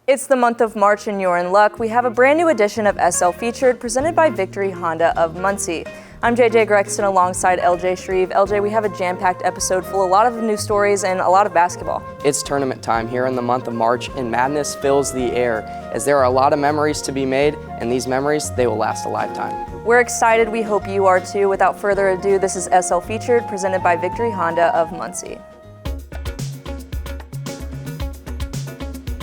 It's the month of March and you're in luck. We have a brand new edition of SL Featured presented by Victory Honda of Muncie. I'm JJ Gregston alongside LJ Shrive. LJ, we have a jam-packed episode full of a lot of new stories and a lot of basketball. It's tournament time here in the month of March and madness fills the air as there are a lot of memories to be made, and these memories, they will last a lifetime. We're excited. We hope you are too. Without further ado, this is SL Featured presented by Victory Honda of Muncie.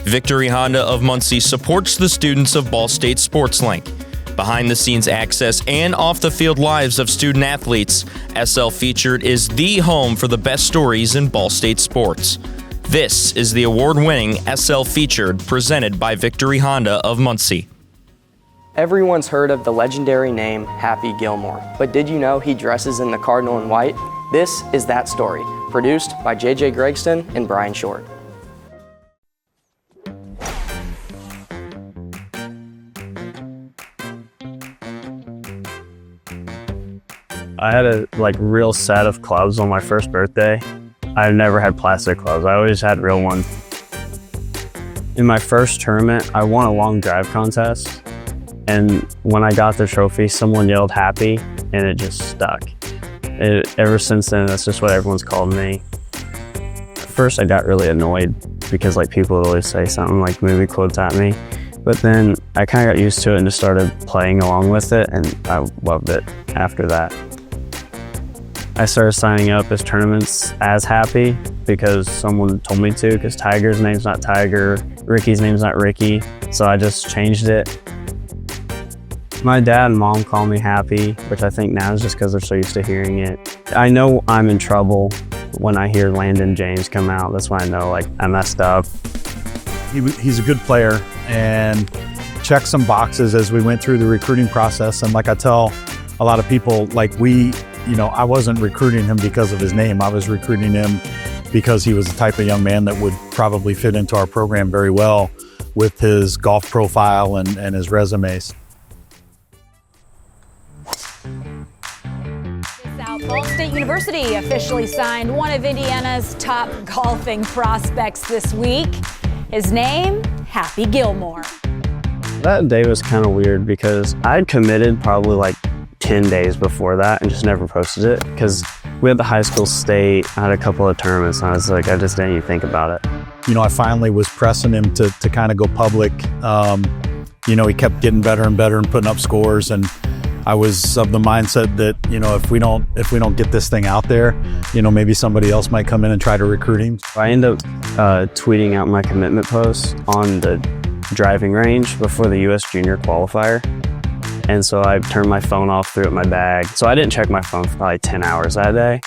Victory Honda of Muncie supports the students of Ball State SportsLink. Behind-the-scenes access and off-the-field lives of student athletes, SL Featured is the home for the best stories in Ball State sports. This is the award-winning SL Featured presented by Victory Honda of Muncie. Everyone's heard of the legendary name Happy Gilmore, but did you know he dresses in the cardinal and white? This is that story, produced by JJ Gregston and Brian Short. I had a real set of clubs on my first birthday. I've never had plastic clubs. I always had real ones. In my first tournament, I won a long drive contest. And when I got the trophy, someone yelled happy and it just stuck. Ever since then, that's just what everyone's called me. At first, I got really annoyed because people would always say something like movie quotes at me. But then I kind of got used to it and just started playing along with it, and I loved it after that. I started signing up as tournaments as Happy because someone told me to, because Tiger's name's not Tiger, Ricky's name's not Ricky, so I just changed it. My dad and mom call me Happy, which I think now is just because they're so used to hearing it. I know I'm in trouble when I hear Landon James come out. That's when I know I messed up. He's a good player and checked some boxes as we went through the recruiting process. And like I tell a lot of people, I wasn't recruiting him because of his name. I was recruiting him because he was the type of young man that would probably fit into our program very well with his golf profile and his resumes. Ball State University officially signed one of Indiana's top golfing prospects this week. His name, Happy Gilmore. That day was kind of weird because I'd committed probably 10 days before that and just never posted it because we had the high school state, I had a couple of tournaments, and I was I just didn't even think about it. I finally was pressing him to kind of go public. He kept getting better and better and putting up scores, and I was of the mindset that, if we don't get this thing out there, maybe somebody else might come in and try to recruit him. I ended up tweeting out my commitment post on the driving range before the U.S. Junior qualifier. And so I turned my phone off, threw it in my bag. So I didn't check my phone for probably 10 hours that day.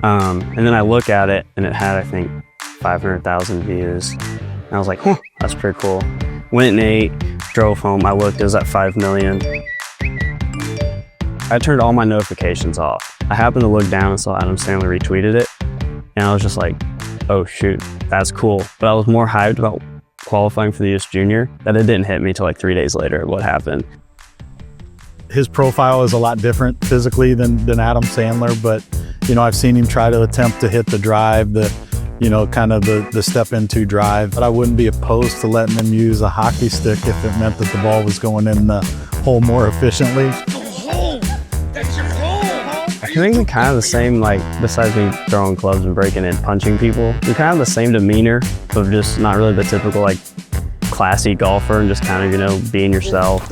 And then I look at it and it had, I think, 500,000 views. And I was like, that's pretty cool. Went and ate, drove home. I looked, it was at 5 million. I turned all my notifications off. I happened to look down and saw Adam Sandler retweeted it. And I was just like, oh shoot, that's cool. But I was more hyped about qualifying for the U.S. Junior that it didn't hit me till 3 days later what happened. His profile is a lot different physically than Adam Sandler, but I've seen him try to attempt to hit the drive, the step into drive. But I wouldn't be opposed to letting him use a hockey stick if it meant that the ball was going in the hole more efficiently. I think we're kind of the same, besides me throwing clubs and breaking in, punching people, we're kind of the same demeanor of just not really the typical classy golfer and just kind of being yourself.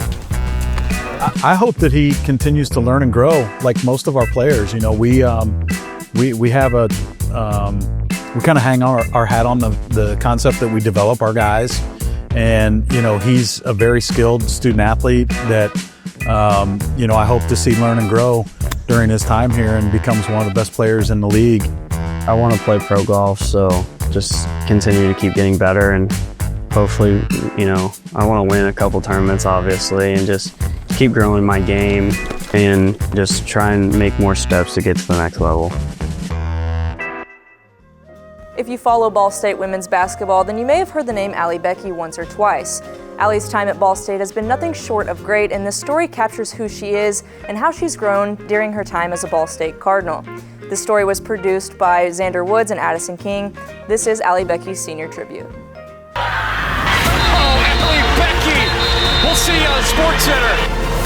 I hope that he continues to learn and grow like most of our players. We have we kind of hang our hat on the concept that we develop our guys, and he's a very skilled student athlete that I hope to see learn and grow during his time here and becomes one of the best players in the league. I want to play pro golf, so just continue to keep getting better, and hopefully I want to win a couple tournaments obviously, and just keep growing my game and just try and make more steps to get to the next level. If you follow Ball State women's basketball, then you may have heard the name Ally Becki once or twice. Ally's time at Ball State has been nothing short of great, and this story captures who she is and how she's grown during her time as a Ball State Cardinal. The story was produced by Xander Woods and Addison King. This is Ally Becki's senior tribute. Oh, Muncie SportsCenter.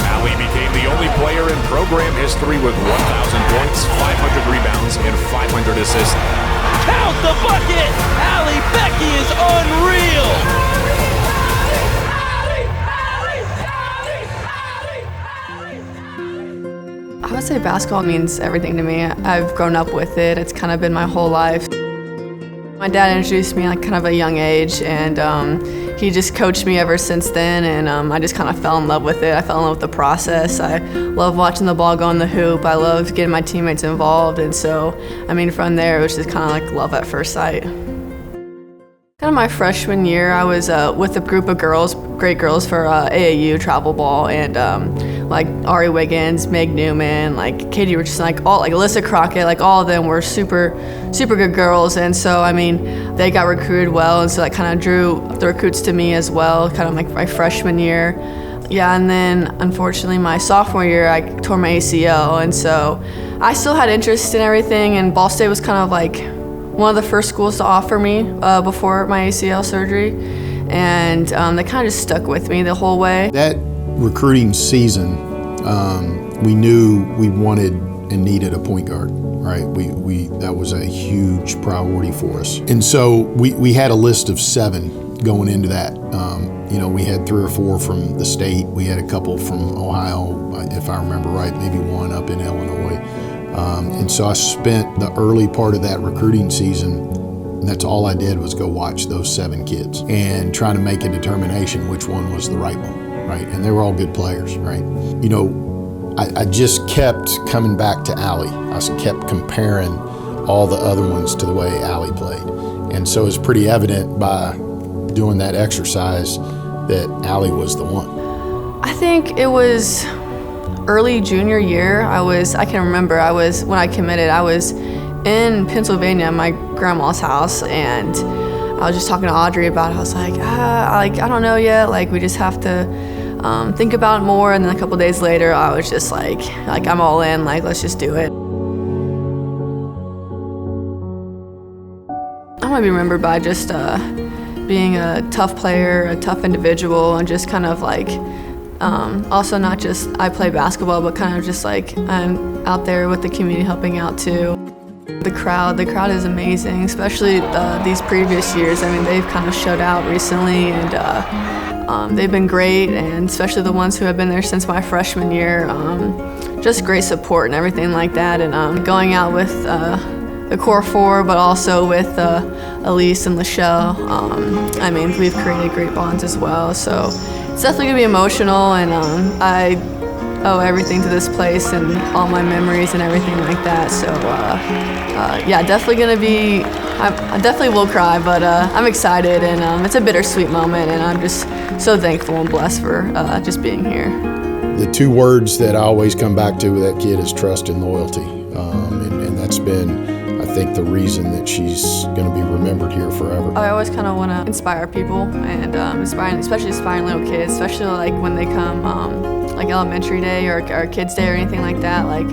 Ally became the only player in program history with 1,000 points, 500 rebounds, and 500 assists. Count the bucket! Ally Becki is unreal! I would say basketball means everything to me. I've grown up with it. It's kind of been my whole life. My dad introduced me at kind of a young age, and he just coached me ever since then, and I just kind of fell in love with it. I fell in love with the process. I love watching the ball go in the hoop. I love getting my teammates involved, and so, I mean, from there, it was just kind of like love at first sight. Kind of my freshman year, I was with a group of girls, great girls for AAU travel ball, and like Ari Wiggins, Meg Newman, like Katie Richardson, like all, like Alyssa Crockett, like all of them were super good girls, and so I mean, they got recruited well, and so that kind of drew the recruits to me as well, kind of like my freshman year. Yeah, and then unfortunately my sophomore year, I tore my ACL, and so I still had interest in everything, and Ball State was kind of like one of the first schools to offer me before my ACL surgery, and they kind of just stuck with me the whole way. That recruiting season, we knew we wanted and needed a point guard, right? That was a huge priority for us. And so we had a list of 7 going into that. You know, we had 3 or 4 from the state. We had a couple from Ohio, if I remember right, maybe 1 up in Illinois. And so I spent the early part of that recruiting season, and that's all I did was go watch those 7 kids and try to make a determination which one was the right one, right? And they were all good players, right? You know, I just kept coming back to Ally. I kept comparing all the other ones to the way Ally played. And so it's pretty evident by doing that exercise that Ally was the one. I think it was early junior year. I can remember when I committed, I was in Pennsylvania at my grandma's house, and I was just talking to Audrey about it. I was like, I don't know yet, like we just have to think about it more. And then a couple days later, I was just like I'm all in, like let's just do it. I want to be remembered by just being a tough player, a tough individual, and just kind of like also not just I play basketball, but kind of just like I'm out there with the community helping out too. The crowd is amazing, especially these previous years. I mean, they've kind of showed out recently, and they've been great, and especially the ones who have been there since my freshman year. Just great support and everything like that, and going out with the core 4, but also with Elise and Lachelle. I mean, we've created great bonds as well, so it's definitely gonna be emotional, and I owe everything to this place and all my memories and everything like that. So yeah, definitely gonna be, I definitely will cry, but I'm excited, and it's a bittersweet moment, and I'm just so thankful and blessed for just being here. The 2 words that I always come back to with that kid is trust and loyalty, and that's been, I think, the reason that she's going to be remembered here forever. I always kind of want to inspire people, and especially inspiring little kids, especially like when they come like elementary day or kids day or anything like that. Like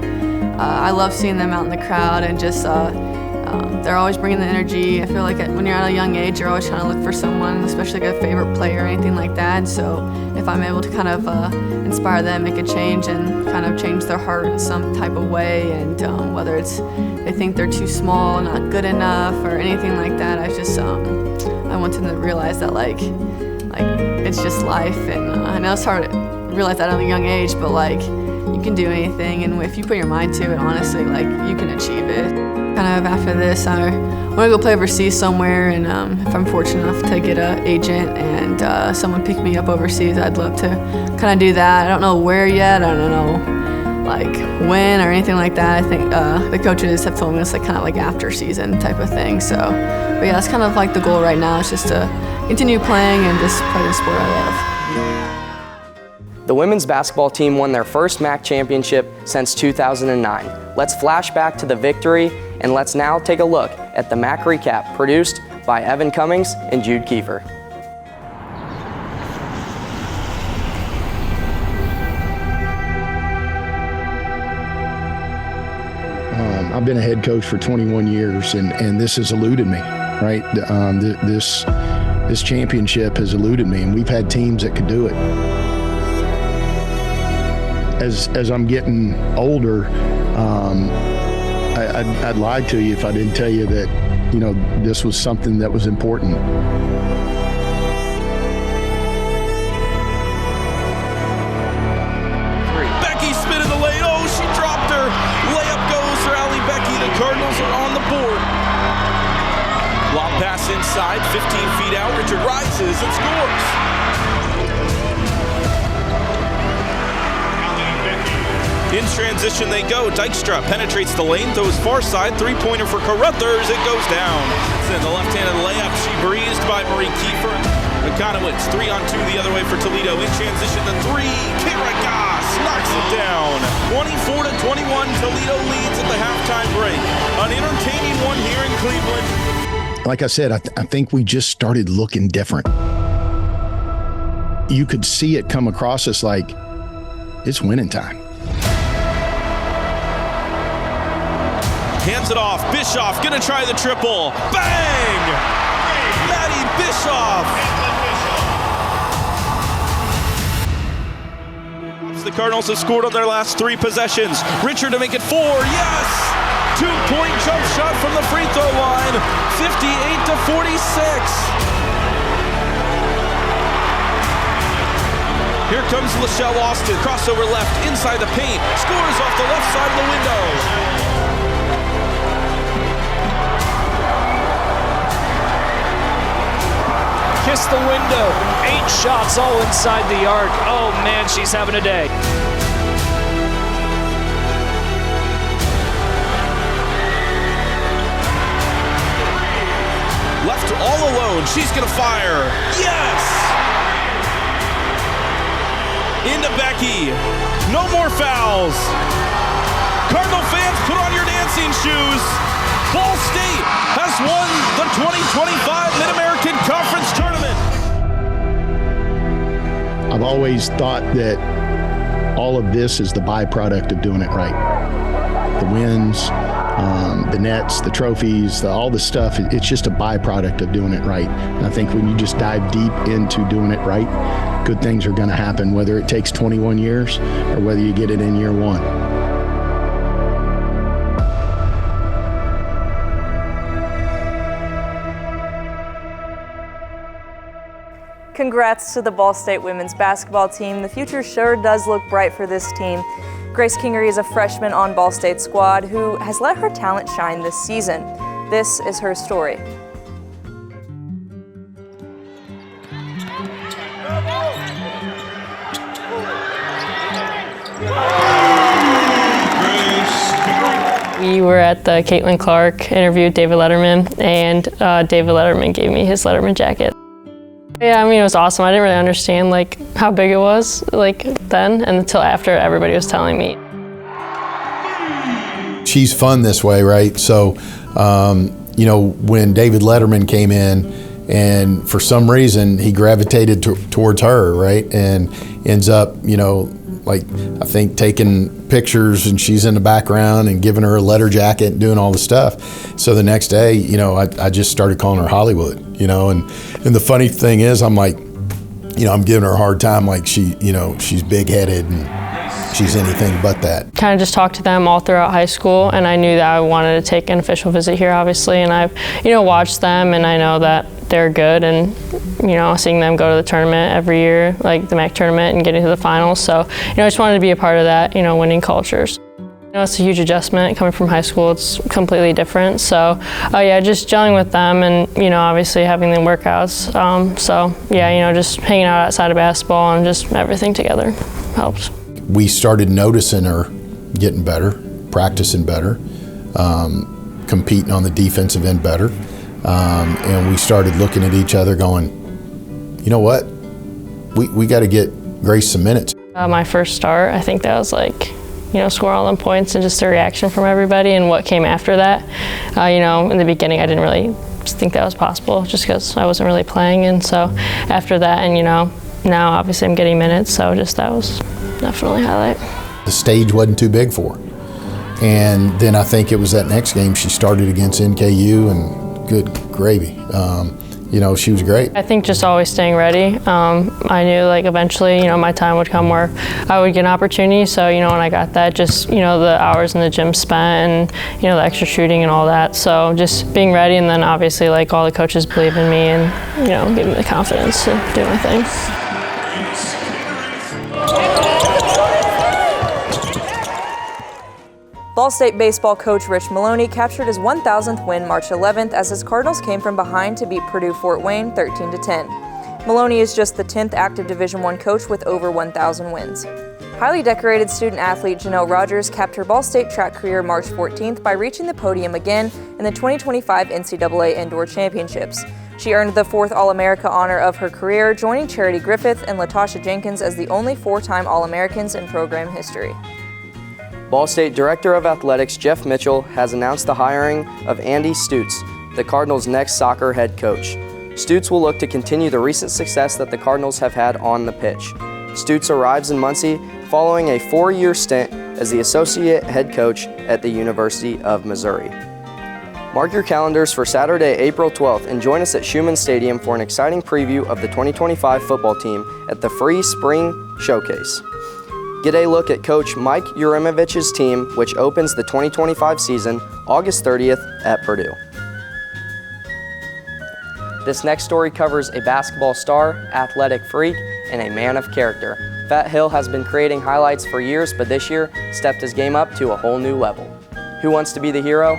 I love seeing them out in the crowd, and just they're always bringing the energy. I feel like when you're at a young age, you're always trying to look for someone, especially like a favorite player or anything like that. So if I'm able to kind of inspire them, make a change, and kind of change their heart in some type of way, and whether it's they think they're too small, not good enough, or anything like that, I just I want them to realize that like it's just life, and I know it's hard to realize that at a young age, but like you can do anything, and if you put your mind to it, honestly, like you can achieve it. Kind of after this, I want to go play overseas somewhere, and if I'm fortunate enough to get an agent and someone pick me up overseas, I'd love to kind of do that. I don't know where yet. I don't know like when or anything like that. I think the coaches have told me it's like kind of like after season type of thing. So, but yeah, that's kind of like the goal right now, is just to continue playing and just play the sport I love. The women's basketball team won their first MAC championship since 2009. Let's flash back to the victory, and let's now take a look at the MAC recap produced by Evan Cummings and Jude Kiefer. I've been a head coach for 21 years, and this has eluded me, right? This championship has eluded me, and we've had teams that could do it. as I'm getting older, I'd lie to you if I didn't tell you that, you know, this was something that was important. Becki spin in the lane. Oh, she dropped her. Layup goes for Ally Becki. The Cardinals are on the board. Lob pass inside, 15 feet out. Richard rises and scores. In transition they go. Dykstra penetrates the lane, throws far side, three-pointer for Carruthers. It goes down. It's in the left-handed layup. She breezed by Marie Kiefer. McConowitz 3-on-2 the other way for Toledo. In transition, the three. Kiragas knocks it down. 24-21. Toledo leads at the halftime break. An entertaining one here in Cleveland. Like I said, I think we just started looking different. You could see it come across us like it's winning time. Hands it off. Bischoff gonna try the triple. Bang! Maddy Bischoff. The Cardinals have scored on their last 3 possessions. Richard to make it 4. Yes! 2-point jump shot from the free throw line. 58-46. Here comes Lachelle Austin. Crossover left inside the paint. Scores off the left side of the window. Kiss the window. 8 shots all inside the arc. Oh man, she's having a day. Left all alone. She's gonna fire. Yes! Into Becki. No more fouls. Cardinal fans, put on your dancing shoes. Ball State has won the 2025 Mid-American Conference Tournament. I've always thought that all of this is the byproduct of doing it right. The wins, the nets, the trophies, all the stuff, it's just a byproduct of doing it right. And I think when you just dive deep into doing it right, good things are going to happen, whether it takes 21 years or whether you get it in year 1. Congrats to the Ball State women's basketball team. The future sure does look bright for this team. Grace Kingery is a freshman on Ball State's squad who has let her talent shine this season. This is her story. We were at the Caitlin Clark interview with David Letterman, and David Letterman gave me his Letterman jacket. Yeah, I mean, it was awesome. I didn't really understand how big it was then, and until after everybody was telling me. She's fun this way, right? So, you know, when David Letterman came in, and for some reason he gravitated towards her, right? And ends up, you know, I think taking pictures, and she's in the background and giving her a letter jacket and doing all the stuff. So the next day, you know, I just started calling her Hollywood, you know, and the funny thing is, I'm like, you know, I'm giving her a hard time, she's big-headed and she's anything but that. Kind of just talked to them all throughout high school, and I knew that I wanted to take an official visit here, obviously, and I've, you know, watched them, and I know that they're good, and, you know, seeing them go to the tournament every year, the MAC tournament, and getting to the finals. So, you know, I just wanted to be a part of that, you know, winning cultures. You know, it's a huge adjustment coming from high school. It's completely different. So, yeah, just gelling with them, and, you know, obviously having the workouts. So, yeah, you know, just hanging out outside of basketball and just everything together helps. We started noticing her getting better, practicing better, competing on the defensive end better. And we started looking at each other going, you know what, we got to get Grace some minutes. My first start, I think that was you know, scoring all them points and just the reaction from everybody and what came after that. You know, in the beginning I didn't really think that was possible just because I wasn't really playing, and so after that, and you know, now obviously I'm getting minutes, so just that was definitely a highlight. The stage wasn't too big for her. And then I think it was that next game she started against NKU, and good gravy. she was great. I think just always staying ready. I knew like eventually, my time would come where I would get an opportunity. So, when I got that, just, the hours in the gym spent and, the extra shooting and all that. So just being ready, and then obviously like all the coaches believe in me and, give me the confidence to do my thing. Ball State baseball coach Rich Maloney captured his 1,000th win March 11th as his Cardinals came from behind to beat Purdue Fort Wayne 13-10. Maloney is just the 10th active Division I coach with over 1,000 wins. Highly decorated student athlete Janelle Rogers capped her Ball State track career March 14th by reaching the podium again in the 2025 NCAA Indoor Championships. She earned the 4th All-America honor of her career, joining Charity Griffith and Latasha Jenkins as the only 4-time All-Americans in program history. Ball State Director of Athletics Jeff Mitchell has announced the hiring of Andy Stutz, the Cardinals' next soccer head coach. Stutz will look to continue the recent success that the Cardinals have had on the pitch. Stutz arrives in Muncie following a 4-year stint as the associate head coach at the University of Missouri. Mark your calendars for Saturday, April 12th, and join us at Schumann Stadium for an exciting preview of the 2025 football team at the free Spring Showcase. Get a look at Coach Mike Urimovich's team, which opens the 2025 season August 30th at Purdue. This next story covers a basketball star, athletic freak, and a man of character. Fat Hill has been creating highlights for years, but this year stepped his game up to a whole new level. Who wants to be the hero?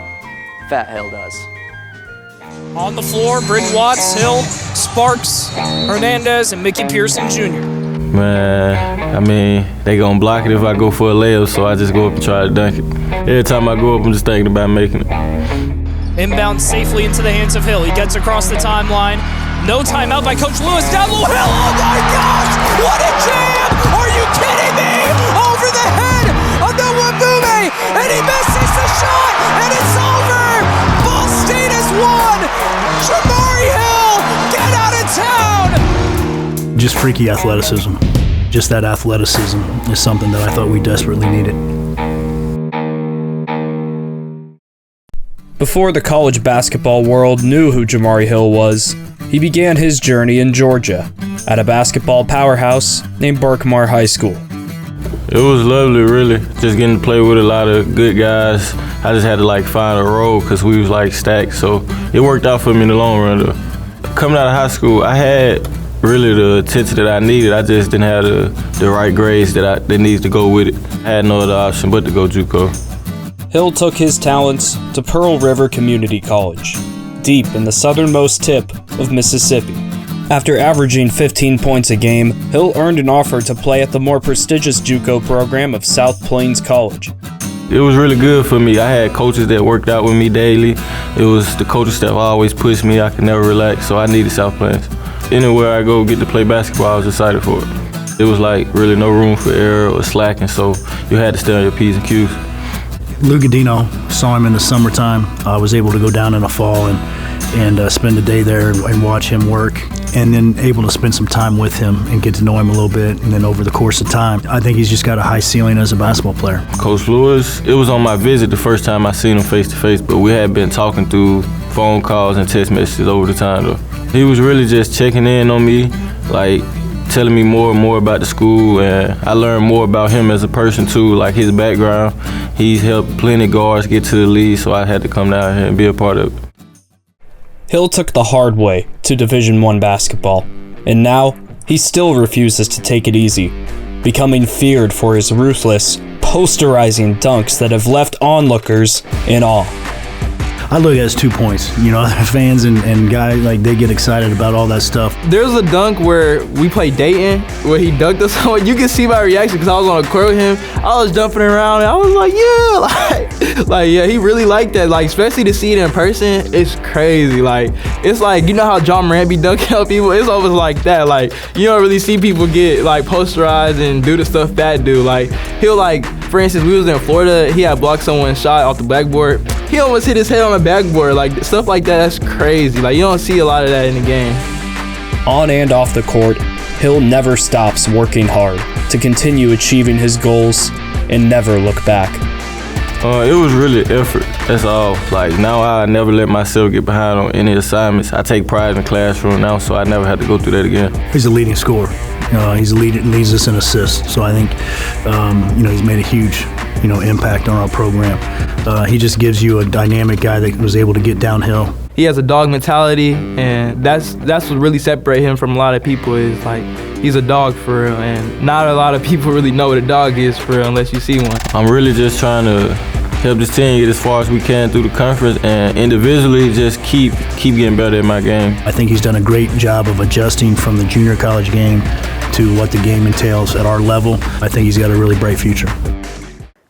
Fat Hill does. On the floor, Britton Watts, Hill, Sparks, Hernandez, and Mickey Pearson Jr. Man, they gonna block it if I go for a layup, so I just go up and try to dunk it. Every time I go up, I'm just thinking about making it. Inbound safely into the hands of Hill. He gets across the timeline. No timeout by Coach Lewis. Down low, Hill. Oh my gosh! What a jam! Are you kidding me? Over the head of the Wabume, and he misses the shot, and it's over. Ball State has won. Jermahri Hill, get out of town. Just freaky athleticism. Just that athleticism is something that I thought we desperately needed. Before the college basketball world knew who Jermahri Hill was, he began his journey in Georgia at a basketball powerhouse named Berkmar High School. It was lovely, really, just getting to play with a lot of good guys. I just had to find a role because we was stacked, so it worked out for me in the long run though. Coming out of high school, I had really the attention that I needed. I just didn't have the right grades that needed to go with it. I had no other option but to go JUCO. Hill took his talents to Pearl River Community College, deep in the southernmost tip of Mississippi. After averaging 15 points a game, Hill earned an offer to play at the more prestigious JUCO program of South Plains College. It was really good for me. I had coaches that worked out with me daily. It was the coaching staff always pushed me. I could never relax, so I needed South Plains. Anywhere I go get to play basketball, I was excited for it. It was really no room for error or slacking, so you had to stay on your P's and Q's. Lou Godino, saw him in the summertime. I was able to go down in the fall and spend a day there and watch him work, and then able to spend some time with him and get to know him a little bit. And then over the course of time, I think he's just got a high ceiling as a basketball player. Coach Lewis, it was on my visit the first time I seen him face to face, but we had been talking through phone calls and text messages over the time though. He was really just checking in on me, telling me more and more about the school, and I learned more about him as a person too, his background. He's helped plenty of guards get to the league, so I had to come down here and be a part of it. Hill took the hard way to Division I basketball, and now he still refuses to take it easy, becoming feared for his ruthless, posterizing dunks that have left onlookers in awe. I look at it as 2 points. Fans and guys, they get excited about all that stuff. There's a dunk where we played Dayton, where he dunked us on. You can see my reaction because I was on the court with him. I was jumping around, and I was like, yeah. Yeah, he really liked that. Especially to see it in person, it's crazy. It's you know how John Morant be dunking on people? It's almost like that. You don't really see people get, posterized and do the stuff that do. He'll, for instance, we was in Florida, he had blocked someone's shot off the backboard. He almost hit his head on the backboard, stuff like that, that's crazy. You don't see a lot of that in the game. On and off the court, Hill never stops working hard to continue achieving his goals and never look back. It was really effort. That's all. Like, now I never let myself get behind on any assignments. I take pride in the classroom now, so I never have to go through that again. He's a leading scorer. Leads us in assists. So I think, he's made a huge, impact on our program. He just gives you a dynamic guy that was able to get downhill. He has a dog mentality, and that's what really separates him from a lot of people. Is like, he's a dog for real, and not a lot of people really know what a dog is for real unless you see one. I'm really just trying to help this team get as far as we can through the conference, and individually just keep getting better at my game. I think he's done a great job of adjusting from the junior college game to what the game entails at our level. I think he's got a really bright future.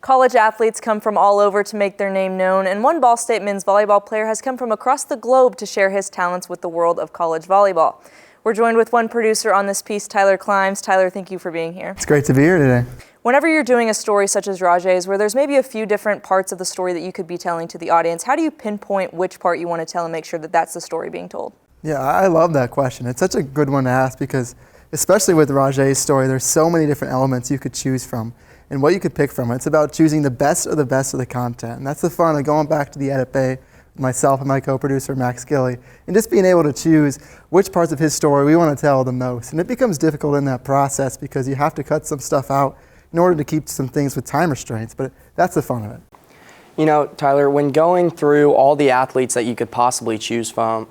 College athletes come from all over to make their name known, and one Ball State men's volleyball player has come from across the globe to share his talents with the world of college volleyball. We're joined with one producer on this piece, Tyler Climbs. Tyler, thank you for being here. It's great to be here today. Whenever you're doing a story such as Raje's, where there's maybe a few different parts of the story that you could be telling to the audience, how do you pinpoint which part you want to tell and make sure that that's the story being told? Yeah, I love that question. It's such a good one to ask because, especially with Raje's story, there's so many different elements you could choose from and what you could pick from. It's about choosing the best of the content. And that's the fun of going back to the edit bay, myself and my co-producer, Max Gilly, and just being able to choose which parts of his story we want to tell the most. And it becomes difficult in that process because you have to cut some stuff out in order to keep some things with time restraints, but that's the fun of it. You know, Tyler, when going through all the athletes that you could possibly choose from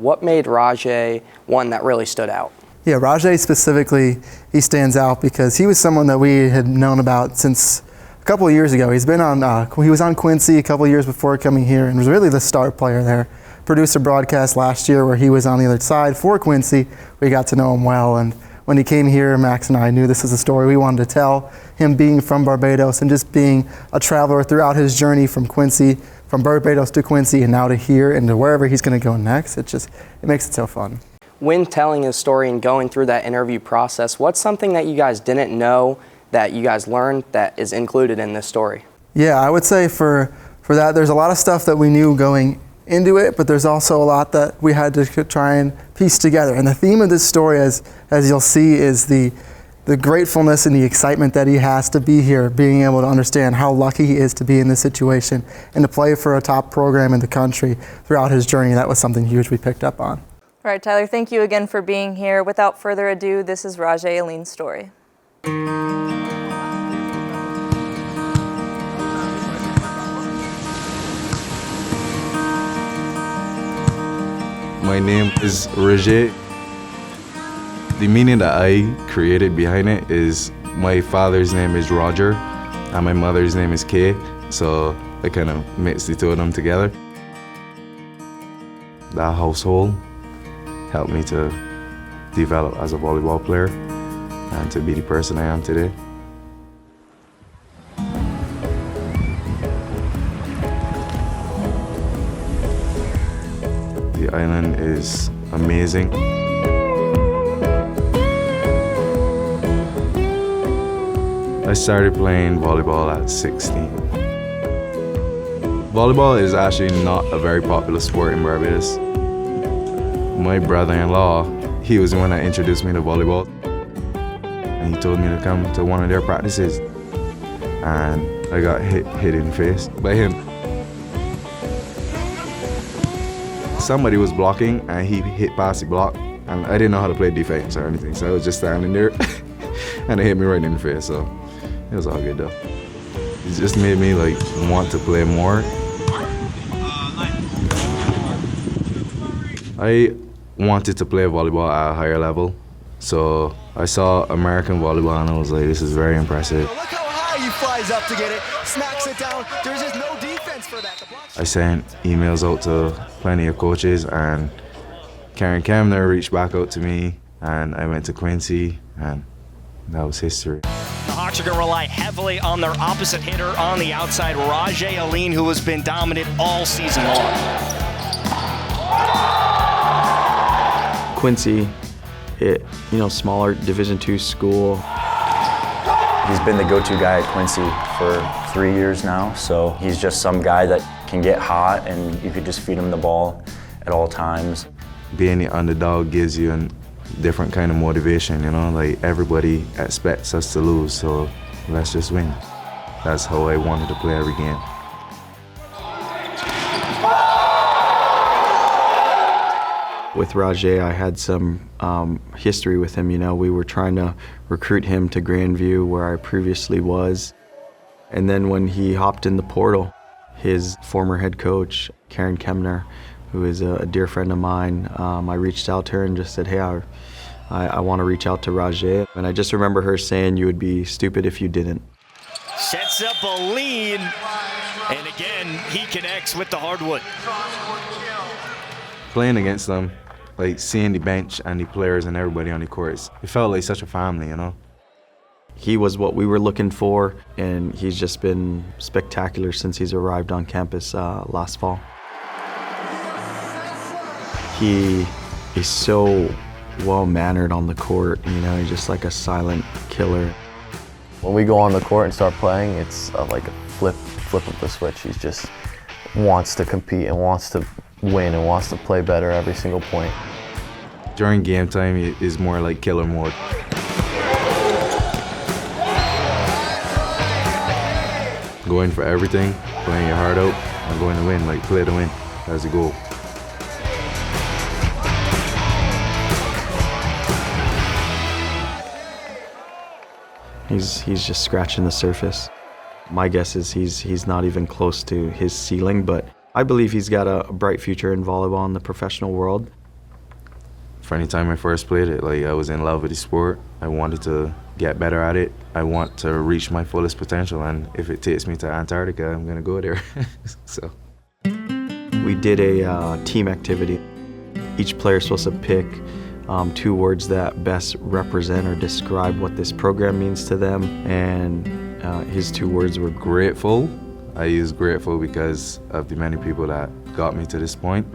what made Raje one that really stood out? Yeah, Raje specifically, he stands out because he was someone that we had known about since a couple of years ago. He was on Quincy a couple of years before coming here and was really the star player there. Produced a broadcast last year where he was on the other side for Quincy. We got to know him well, and when he came here, Max and I knew this is a story we wanted to tell. Him being from Barbados and just being a traveler throughout his journey from Barbados to Quincy and now to here and to wherever he's going to go next. It makes it so fun. When telling his story and going through that interview process, what's something that you guys didn't know that you guys learned that is included in this story? Yeah, I would say for that, there's a lot of stuff that we knew going into it, but there's also a lot that we had to try and piece together. And the theme of this story, as you'll see, is the gratefulness and the excitement that he has to be here, being able to understand how lucky he is to be in this situation and to play for a top program in the country throughout his journey. That was something huge we picked up on. All right, Tyler, thank you again for being here. Without further ado, this is Raje Alleyne's story. My name is Raje. The meaning that I created behind it is my father's name is Roger and my mother's name is Kay, so I kind of mixed the two of them together. That household helped me to develop as a volleyball player and to be the person I am today. The island is amazing. I started playing volleyball at 16. Volleyball is actually not a very popular sport in Barbados. My brother-in-law, he was the one that introduced me to volleyball. And he told me to come to one of their practices. And I got hit in the face by him. Somebody was blocking and he hit past the block. And I didn't know how to play defense or anything, so I was just standing there and it hit me right in the face, so it was all good though. It just made me want to play more. I wanted to play volleyball at a higher level, so I saw American volleyball and I was like, this is very impressive. Look how high he flies up to get it, smacks it down. There's just no defense for that. I sent emails out to plenty of coaches, and Karen Kemner reached back out to me, and I went to Quincy, and that was history. The Hawks are going to rely heavily on their opposite hitter on the outside, Raje Alleyne, who has been dominant all season long. Quincy, smaller Division II school. He's been the go-to guy at Quincy for 3 years now, so he's just some guy that can get hot and you could just feed him the ball at all times. Being the underdog gives you a different kind of motivation, everybody expects us to lose, so let's just win. That's how I wanted to play every game. With Raje, I had some history with him. You know, we were trying to recruit him to Grandview, where I previously was. And then when he hopped in the portal, his former head coach, Karen Kemner, who is a dear friend of mine, I reached out to her and just said, hey, I want to reach out to Raje. And I just remember her saying, you would be stupid if you didn't. Sets up a lead, and again, he connects with the hardwood. Playing against them, like seeing the bench and the players and everybody on the courts, it felt like such a family, you know? He was what we were looking for, and he's just been spectacular since he's arrived on campus last fall. He is so well-mannered on the court, you know, he's just like a silent killer. When we go on the court and start playing, it's like a flip of the switch. He just wants to compete and wants to win and wants to play better every single point. During game time, it is more like killer mode. Going for everything, playing your heart out, and going to win, like play to win. That's the goal. He's just scratching the surface. My guess is he's not even close to his ceiling, but I believe he's got a bright future in volleyball in the professional world. From the time I first played it, like I was in love with the sport. I wanted to get better at it. I want to reach my fullest potential, and if it takes me to Antarctica, I'm gonna go there. So we did a team activity. Each player is supposed to pick 2 words that best represent or describe what this program means to them, and his 2 words were grateful. I use grateful because of the many people that got me to this point.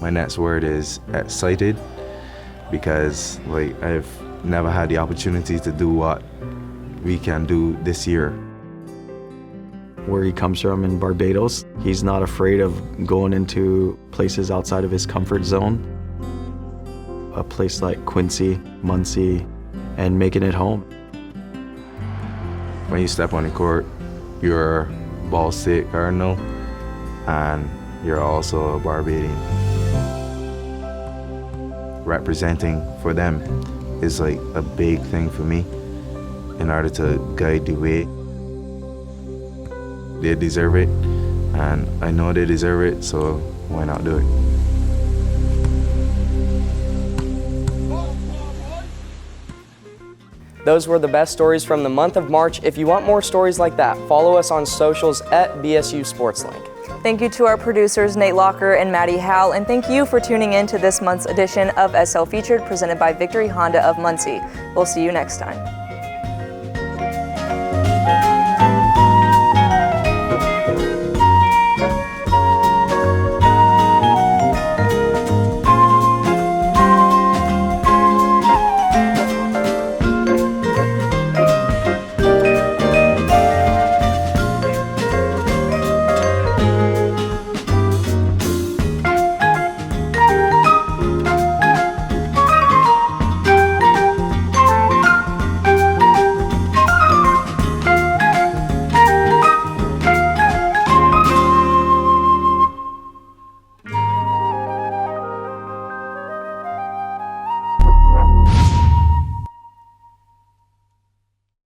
My next word is excited, because like I've never had the opportunity to do what we can do this year. Where he comes from in Barbados, he's not afraid of going into places outside of his comfort zone. A place like Quincy, Muncie, and making it home. When you step on the court, you're Ball State Cardinal, and you're also a Barbadian. Representing for them is like a big thing for me in order to guide the way. They deserve it, and I know they deserve it, so why not do it? Those were the best stories from the month of March. If you want more stories like that, follow us on socials at BSU SportsLink. Thank you to our producers, Nate Locker and Maddy Howell, and thank you for tuning in to this month's edition of SL Featured, presented by Victory Honda of Muncie. We'll see you next time.